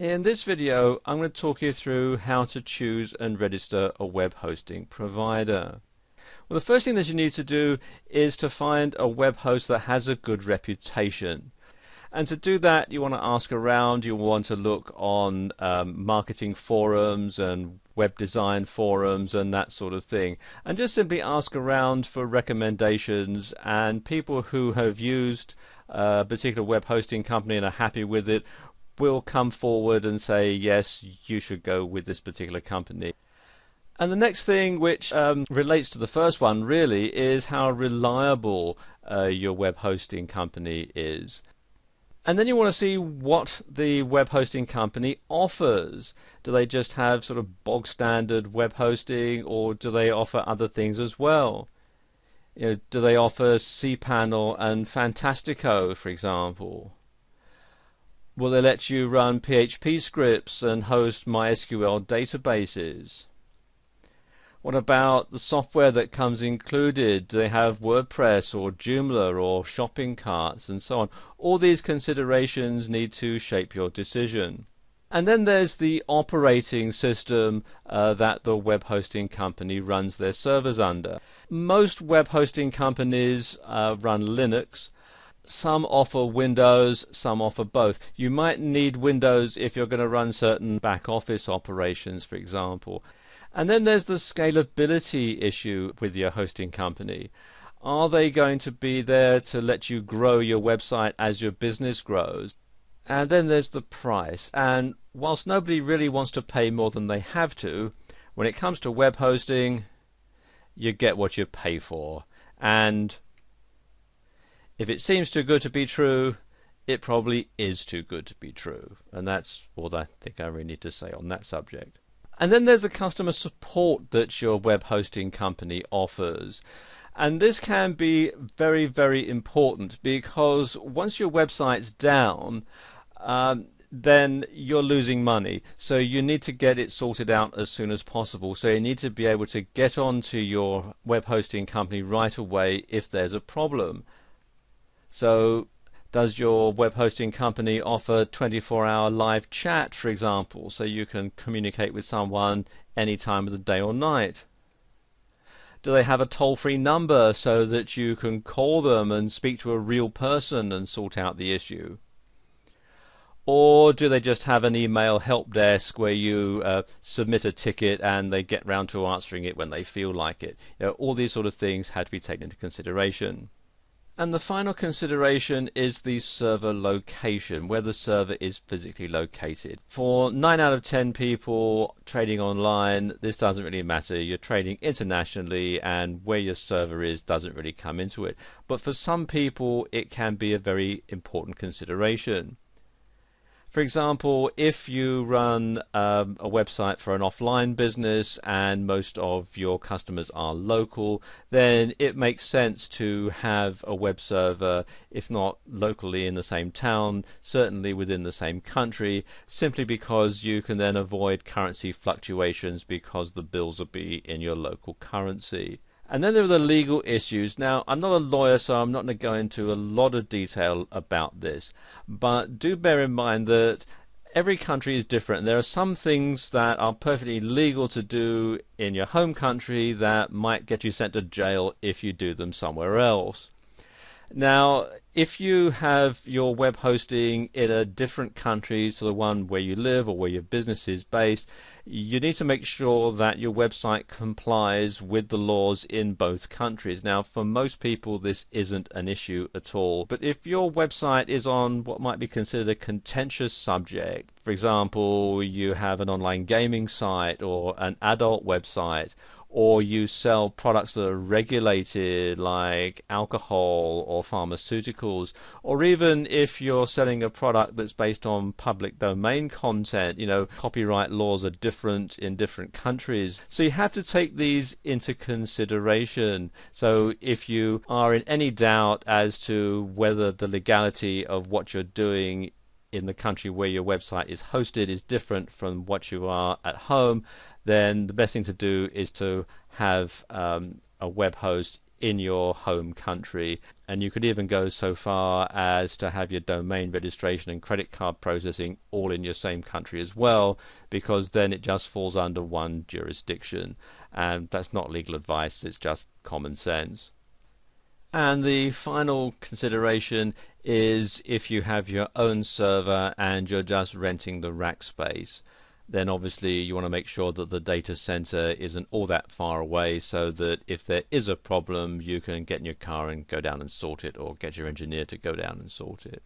In this video, I'm going to talk you through how to choose and register a web hosting provider. Well, the first thing that you need to do is to find a web host that has a good reputation. And to do that, you want to ask around, you want to look on marketing forums and web design forums and that sort of thing. And just simply ask around for recommendations, and people who have used a particular web hosting company and are happy with it will come forward and say, yes, you should go with this particular company. And the next thing, which relates to the first one really, is how reliable your web hosting company is. And then you want to see what the web hosting company offers. Do they just have sort of bog standard web hosting, or do they offer other things as well? Do they offer cPanel and Fantastico, for example? Will they let you run PHP scripts and host MySQL databases? What about the software that comes included? Do they have WordPress or Joomla or shopping carts and so on? All these considerations need to shape your decision. And then there's the operating system that the web hosting company runs their servers under. Most web hosting companies run Linux. Some offer Windows, some offer both. You might need Windows if you're going to run certain back office operations, for example. And then there's the scalability issue with your hosting company. Are they going to be there to let you grow your website as your business grows? And then there's the price. And whilst nobody really wants to pay more than they have to, when it comes to web hosting, you get what you pay for. And if it seems too good to be true, it probably is too good to be true. And that's all I think I really need to say on that subject. And then there's the customer support that your web hosting company offers. And this can be very, very important, because once your website's down, then you're losing money. So you need to get it sorted out as soon as possible. So you need to be able to get onto your web hosting company right away if there's a problem. So does your web hosting company offer 24-hour live chat, for example, so you can communicate with someone any time of the day or night? Do they have a toll-free number so that you can call them and speak to a real person and sort out the issue? Or do they just have an email help desk where you submit a ticket and they get round to answering it when they feel like it? All these sort of things had to be taken into consideration. And the final consideration is the server location, where the server is physically located. For 9 out of 10 people trading online, this doesn't really matter. You're trading internationally, and where your server is doesn't really come into it. But for some people, it can be a very important consideration. For example, if you run a website for an offline business and most of your customers are local, then it makes sense to have a web server, if not locally in the same town, certainly within the same country, simply because you can then avoid currency fluctuations because the bills will be in your local currency. And then there are the legal issues. Now, I'm not a lawyer, so I'm not going to go into a lot of detail about this. But do bear in mind that every country is different. There are some things that are perfectly legal to do in your home country that might get you sent to jail if you do them somewhere else. Now, if you have your web hosting in a different country to the one where you live or where your business is based, you need to make sure that your website complies with the laws in both countries. Now, for most people, this isn't an issue at all. But if your website is on what might be considered a contentious subject, for example, you have an online gaming site or an adult website, or you sell products that are regulated like alcohol or pharmaceuticals, or even if you're selling a product that's based on public domain content, copyright laws are different in different countries. So you have to take these into consideration. So if you are in any doubt as to whether the legality of what you're doing in the country where your website is hosted is different from what you are at home, then the best thing to do is to have a web host in your home country, and you could even go so far as to have your domain registration and credit card processing all in your same country as well, because then it just falls under one jurisdiction, and that's not legal advice, it's just common sense. And the final consideration is if you have your own server and you're just renting the rack space, then obviously you want to make sure that the data center isn't all that far away, so that if there is a problem you can get in your car and go down and sort it, or get your engineer to go down and sort it.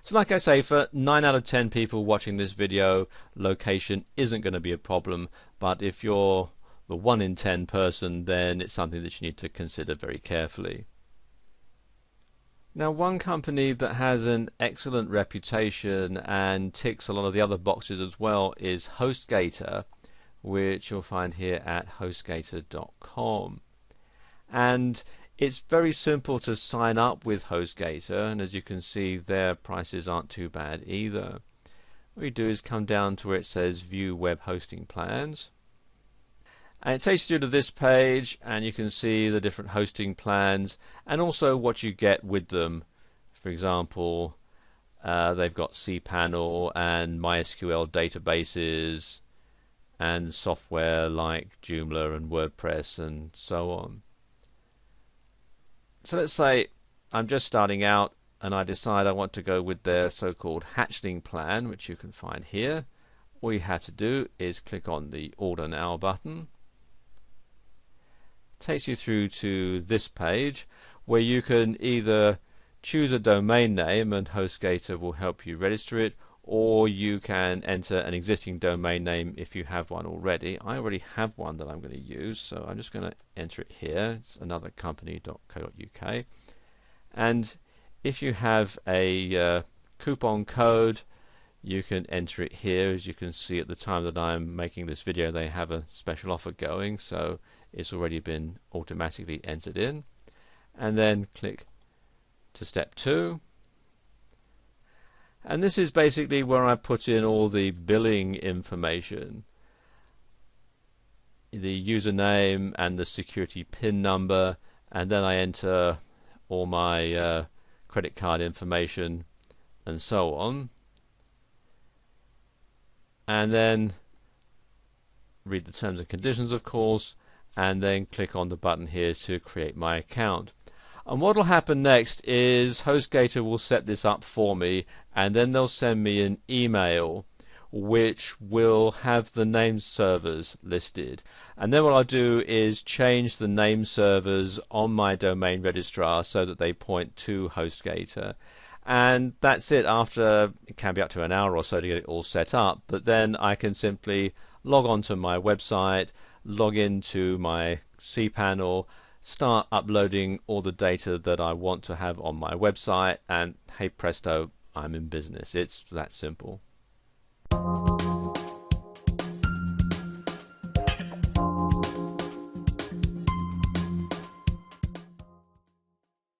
So like I say, for 9 out of 10 people watching this video, location isn't going to be a problem, but if you're the 1 in 10 person, then it's something that you need to consider very carefully. Now, one company that has an excellent reputation and ticks a lot of the other boxes as well is HostGator, which you'll find here at hostgator.com. And it's very simple to sign up with HostGator, and as you can see, their prices aren't too bad either. What you do is come down to where it says View Web Hosting Plans, and it takes you to this page, and you can see the different hosting plans and also what you get with them. For example, they've got cPanel and MySQL databases and software like Joomla and WordPress and so on. So let's say I'm just starting out and I decide I want to go with their so-called hatchling plan, which you can find here. All you have to do is click on the Order Now button. Takes you through to this page where you can either choose a domain name and HostGator will help you register it, or you can enter an existing domain name if you have one already. I already have one that I'm going to use, so I'm just going to enter it here. It's anothercompany.co.uk, and if you have a coupon code, you can enter it here. As you can see, at the time that I'm making this video, they have a special offer going, so it's already been automatically entered in. And then click to step 2, and this is basically where I put in all the billing information, the username and the security PIN number, and then I enter all my credit card information and so on, and then read the terms and conditions, of course, and then click on the button here to create my account. And what will happen next is HostGator will set this up for me, and then they'll send me an email which will have the name servers listed, and then what I'll do is change the name servers on my domain registrar so that they point to HostGator, and that's it. After, it can be up to an hour or so to get it all set up, but then I can simply log on to my website, log into my cPanel, start uploading all the data that I want to have on my website, and hey presto, I'm in business. It's that simple.